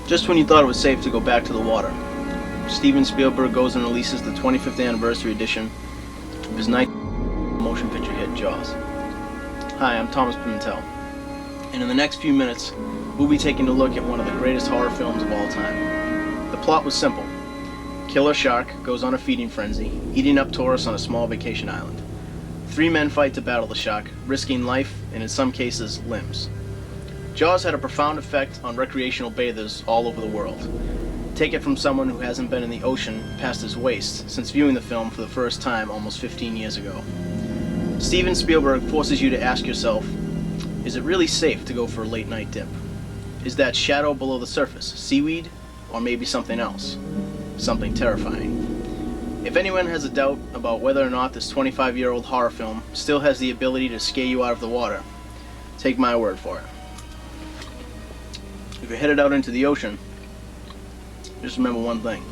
Just when you thought it was safe to go back to the water, Steven Spielberg goes and releases the 25th anniversary edition of his motion picture hit, Jaws. Hi, I'm Thomas Pimentel, and in the next few minutes, we'll be taking a look at one of the greatest horror films of all time. The plot was simple. Killer shark goes on a feeding frenzy, eating up tourists on a small vacation island. 3 men fight to battle the shark, risking life and in some cases, limbs. Jaws had a profound effect on recreational bathers all over the world. Take it from someone who hasn't been in the ocean past his waist since viewing the film for the first time almost 15 years ago. Steven Spielberg forces you to ask yourself, is it really safe to go for a late night dip? Is that shadow below the surface seaweed, or maybe something else? Something terrifying. If anyone has a doubt about whether or not this 25-year-old horror film still has the ability to scare you out of the water, take my word for it. If you're headed out into the ocean, just remember one thing.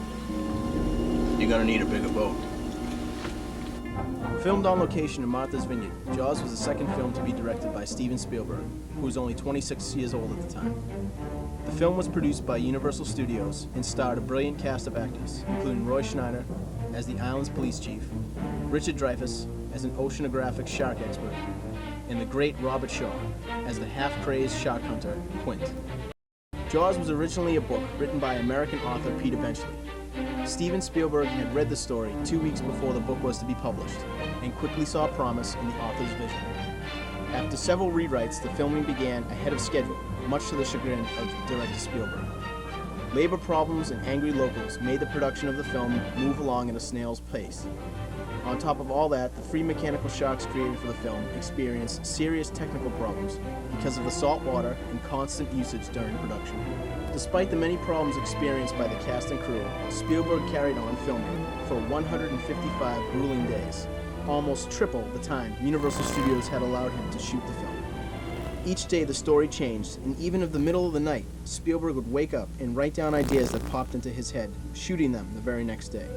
You're gonna need a bigger boat. Filmed on location in Martha's Vineyard, Jaws was the second film to be directed by Steven Spielberg, who was only 26 years old at the time. The film was produced by Universal Studios and starred a brilliant cast of actors, including Roy Schneider as the island's police chief, Richard Dreyfuss as an oceanographic shark expert, and the great Robert Shaw as the half-crazed shark hunter, Quint. Jaws was originally a book written by American author Peter Benchley. Steven Spielberg had read the story 2 weeks before the book was to be published, and quickly saw promise in the author's vision. After several rewrites, the filming began ahead of schedule, much to the chagrin of director Spielberg. Labor problems and angry locals made the production of the film move along at a snail's pace. On top of all that, the 3 mechanical sharks created for the film experienced serious technical problems because of the salt water and constant usage during production. Despite the many problems experienced by the cast and crew, Spielberg carried on filming for 155 grueling days, almost triple the time Universal Studios had allowed him to shoot the film. Each day the story changed, and even in the middle of the night, Spielberg would wake up and write down ideas that popped into his head, shooting them the very next day.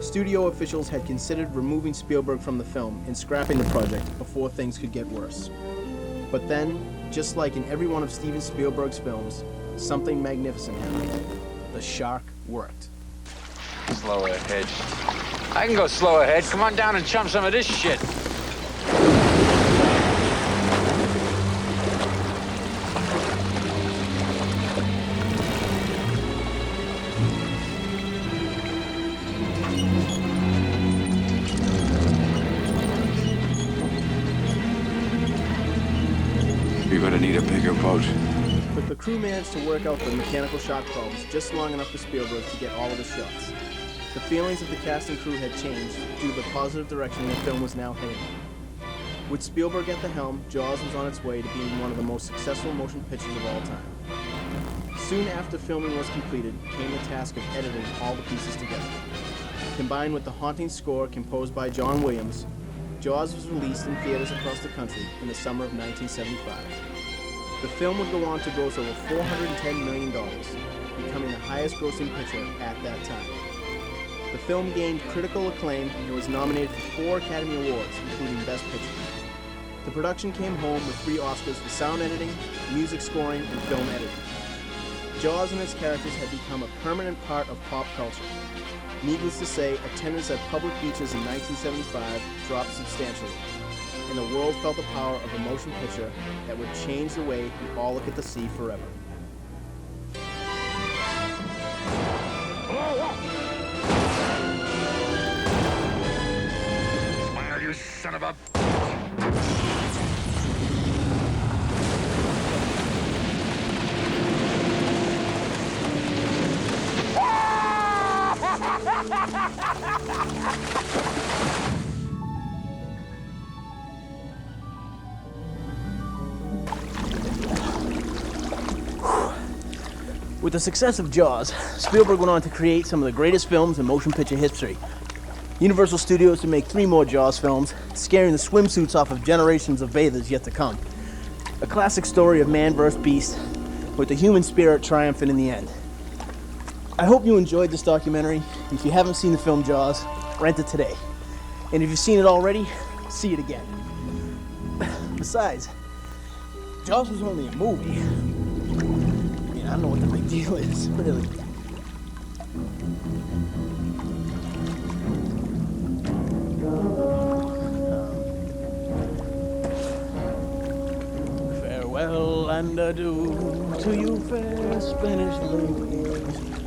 Studio officials had considered removing Spielberg from the film and scrapping the project before things could get worse. But then, just like in every one of Steven Spielberg's films, something magnificent happened. The shark worked. Slow ahead. I can go slow ahead. Come on down and chum some of this shit. You're gonna need a bigger boat. But the crew managed to work out the mechanical shark problems just long enough for Spielberg to get all of his shots. The feelings of the cast and crew had changed due to the positive direction the film was now heading. With Spielberg at the helm, Jaws was on its way to being one of the most successful motion pictures of all time. Soon after filming was completed came the task of editing all the pieces together. Combined with the haunting score composed by John Williams, Jaws was released in theaters across the country in the summer of 1975. The film would go on to gross over $410 million, becoming the highest grossing picture at that time. The film gained critical acclaim and was nominated for 4 Academy Awards, including Best Picture. The production came home with 3 Oscars for sound editing, music scoring, and film editing. Jaws and its characters had become a permanent part of pop culture. Needless to say, attendance at public beaches in 1975 dropped substantially, and the world felt the power of a motion picture that would change the way we all look at the sea forever. Smile, you son of a... With the success of Jaws, Spielberg went on to create some of the greatest films in motion picture history. Universal Studios would make 3 more Jaws films, scaring the swimsuits off of generations of bathers yet to come. A classic story of man versus beast, with the human spirit triumphant in the end. I hope you enjoyed this documentary. If you haven't seen the film Jaws, rent it today. And if you've seen it already, see it again. Besides, Jaws was only a movie. I don't know what the big deal is, really. Farewell and adieu to you, fair Spanish ladies.